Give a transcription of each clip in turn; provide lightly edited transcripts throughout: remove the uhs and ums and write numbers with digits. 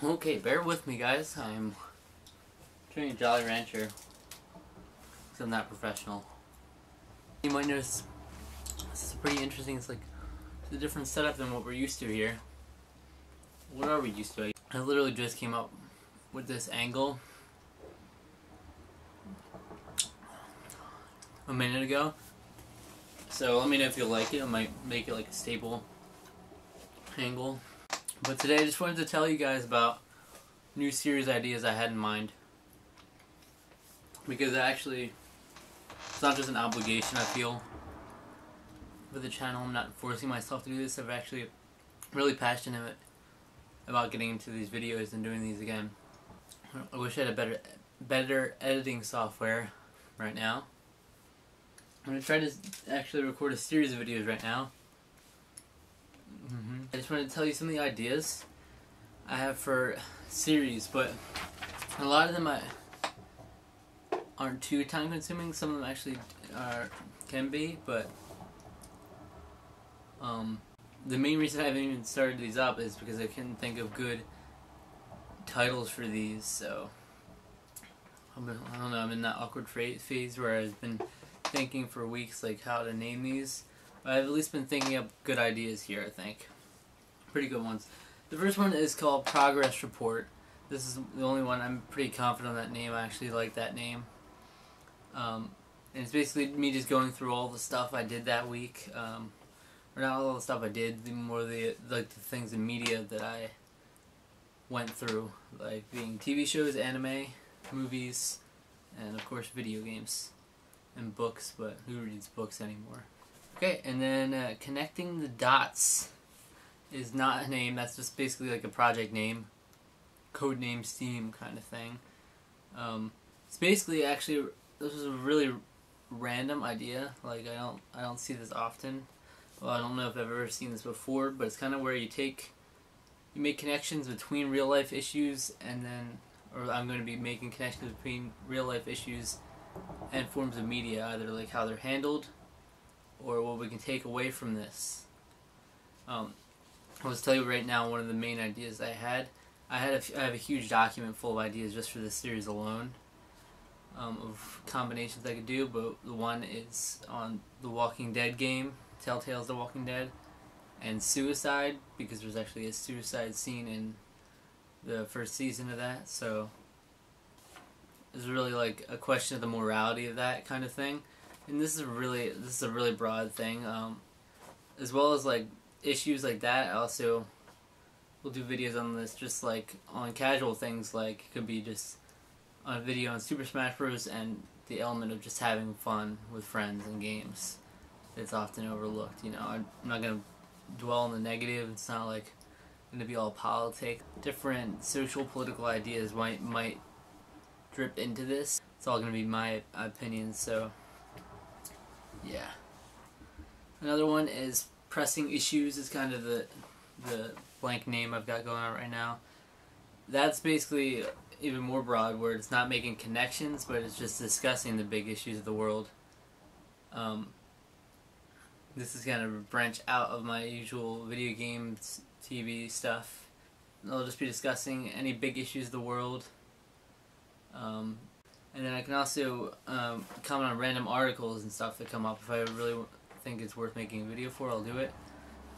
Okay, bear with me, guys. I'm doing a Jolly Rancher because I'm not professional. You might notice this is pretty interesting. It's a different setup than what we're used to here. What are we used to? I literally just came up with this angle a minute ago. So let me know if you like it. I might make it like a stable angle. But today I just wanted to tell you guys about new series ideas I had in mind. Because actually, it's not just an obligation I feel for the channel. I'm not forcing myself to do this. I'm actually really passionate about getting into these videos and doing these again. I wish I had a better editing software right now. I'm going to try to actually record a series of videos right now. I just wanted to tell you some of the ideas I have for series, but a lot of them aren't too time consuming. Some of them actually can be, but the main reason I haven't even started these up is because I couldn't think of good titles for these. So I don't know, I'm in that awkward phase where I've been thinking for weeks like how to name these. But I've at least been thinking up good ideas here, I think. Pretty good ones. The first one is called Progress Report. This is the only one. I'm pretty confident on that name. I actually like that name. And it's basically me just going through all the stuff I did that week. Or not all the stuff I did, more the things in media that I went through, like being TV shows, anime, movies, and of course video games and books. But who reads books anymore? Okay, and then Connecting the Dots is not a name. That's just basically like a project name, code name Steam kind of thing. It's basically actually this was a really random idea. Like I don't see this often. Well, I don't know if I've ever seen this before, but it's kind of where you make connections between real life issues and then, or I'm going to be making connections between real life issues and forms of media, either like how they're handled or what we can take away from this. I'll just tell you right now one of the main ideas I have a huge document full of ideas just for this series alone, of combinations I could do, but the one is on the Walking Dead game, Telltale's The Walking Dead, and suicide, because there's actually a suicide scene in the first season of that, so it's really like a question of the morality of that kind of thing. And this is a really broad thing, as well as like issues like that. I also will do videos on this, just like on casual things, like it could be just on a video on Super Smash Bros. And the element of just having fun with friends and games. It's often overlooked. You know, I'm not gonna dwell on the negative. It's not like gonna be all politics. Different social political ideas might drip into this. It's all gonna be my opinion. So yeah. Another one is Pressing Issues. Is kind of the blank name I've got going on right now. That's basically even more broad, where it's not making connections, but it's just discussing the big issues of the world. This is kind of a branch out of my usual video games, TV stuff. I'll just be discussing any big issues of the world. And then I can also comment on random articles and stuff that come up. If I really think it's worth making a video for, I'll do it.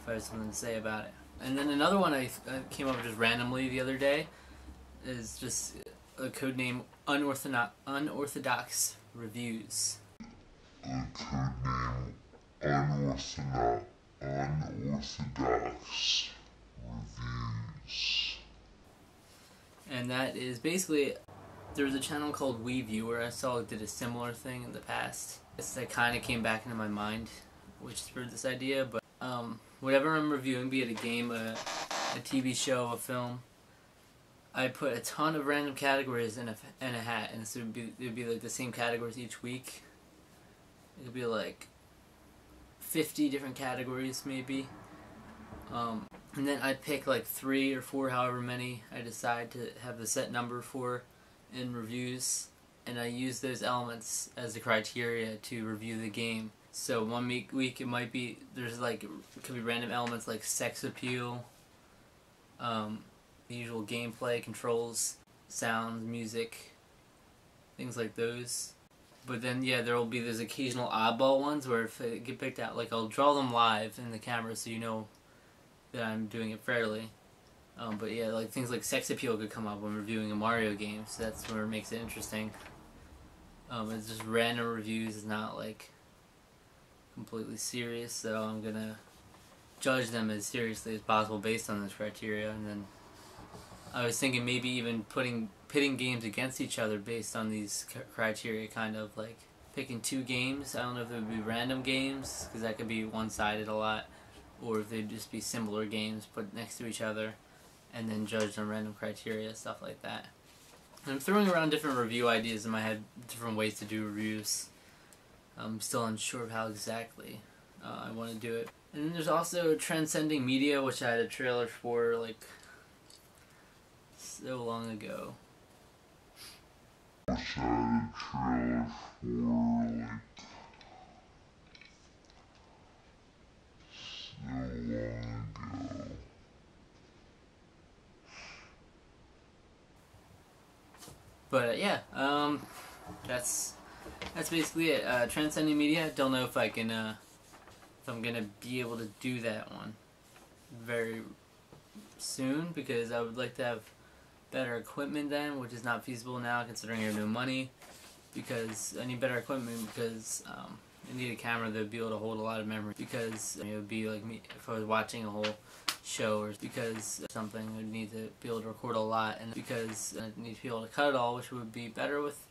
If I have something to say about it. And then another one I came up with just randomly the other day is just a code name Unorthodox Reviews. A code name Unorthodox Reviews. And that is basically, there was a channel called WeViewer I saw did a similar thing in the past. That kind of came back into my mind, which spurred this idea. But whatever I'm reviewing, be it a game, a TV show, a film, I put a ton of random categories in a hat, and so it would be like the same categories each week. It would be like 50 different categories maybe. And then I pick like 3 or 4, however many I decide to have the set number for in reviews, and I use those elements as the criteria to review the game. So one week it might be, it could be random elements like sex appeal, the usual gameplay, controls, sound, music, things like those. But then, yeah, there will be those occasional oddball ones where if they get picked out, like, I'll draw them live in the camera so you know that I'm doing it fairly. But yeah, like things like sex appeal could come up when reviewing a Mario game, so that's where it makes it interesting. It's just random reviews, it's not like completely serious, so I'm gonna judge them as seriously as possible based on this criteria. And then I was thinking maybe even pitting games against each other based on these criteria, kind of like picking 2 games. I don't know if it would be random games, because that could be one-sided a lot, or if they'd just be similar games put next to each other and then judged on random criteria, stuff like that. I'm throwing around different review ideas in my head, different ways to do reviews. I'm still unsure of how exactly I want to do it. And then there's also Transcending Media, which I had a trailer for like so long ago. Which I had a trailer for like so long ago. But yeah, that's basically it. Transcending Media. Don't know if I can, if I'm gonna be able to do that one very soon, because I would like to have better equipment then, which is not feasible now considering I have no money. Because I need better equipment, because I need a camera that would be able to hold a lot of memory. Because it would be like me if I was watching a whole show, or because something I would need to be able to record a lot, and because I need to be able to cut it all, which would be better with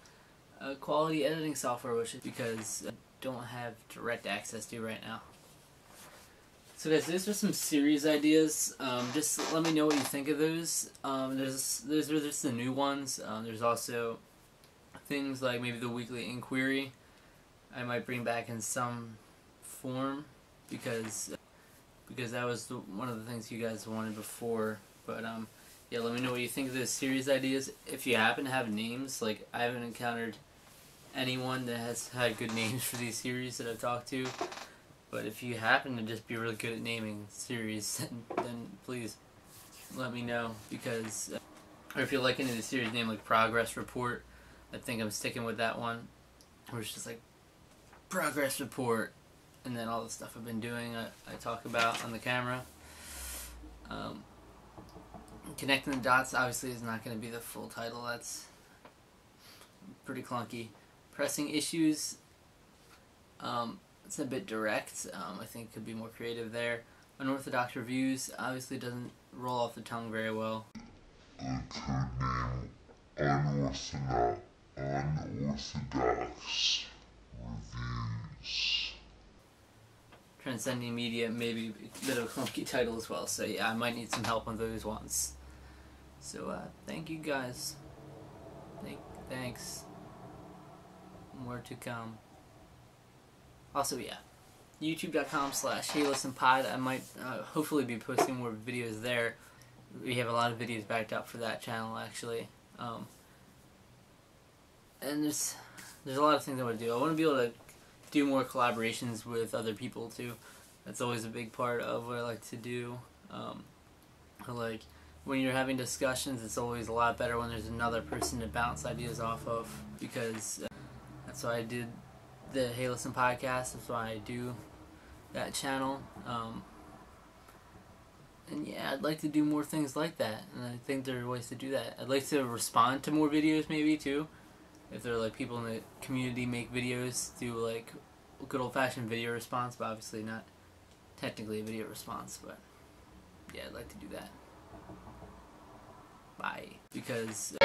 quality editing software, which is because I don't have direct access to right now. So guys, those are some series ideas. Just let me know what you think of those. There's just the new ones. There's also things like maybe the weekly inquiry I might bring back in some form, because that was one of the things you guys wanted before. But yeah, let me know what you think of those series ideas. If you happen to have names, like I haven't encountered anyone that has had good names for these series that I've talked to. But if you happen to just be really good at naming series, then please let me know, because or if you're liking the series name like Progress Report, I think I'm sticking with that one, where it's just like Progress Report, and then all the stuff I've been doing I talk about on the camera. Connecting the Dots obviously is not going to be the full title, that's pretty clunky. Pressing Issues, it's a bit direct. I think could be more creative there. Unorthodox Reviews obviously doesn't roll off the tongue very well. The code name Unorthodox Reviews. Transcending Media, maybe a bit of a clunky title as well, so yeah, I might need some help on those ones. So thank you guys. Thanks. More to come. Also, yeah, youtube.com/HeyListenPod. I might hopefully be posting more videos there. We have a lot of videos backed up for that channel, actually. And there's a lot of things I want to do. I want to be able to do more collaborations with other people too. That's always a big part of what I like to do. Like when you're having discussions, it's always a lot better when there's another person to bounce ideas off of, because that's why I did the Hey Listen podcast. That's why I do that channel. And yeah, I'd like to do more things like that, and I think there are ways to do that. I'd like to respond to more videos maybe too. If there are like people in the community make videos, do like good old-fashioned video response, but obviously not technically a video response, but yeah, I'd like to do that. Bye. Because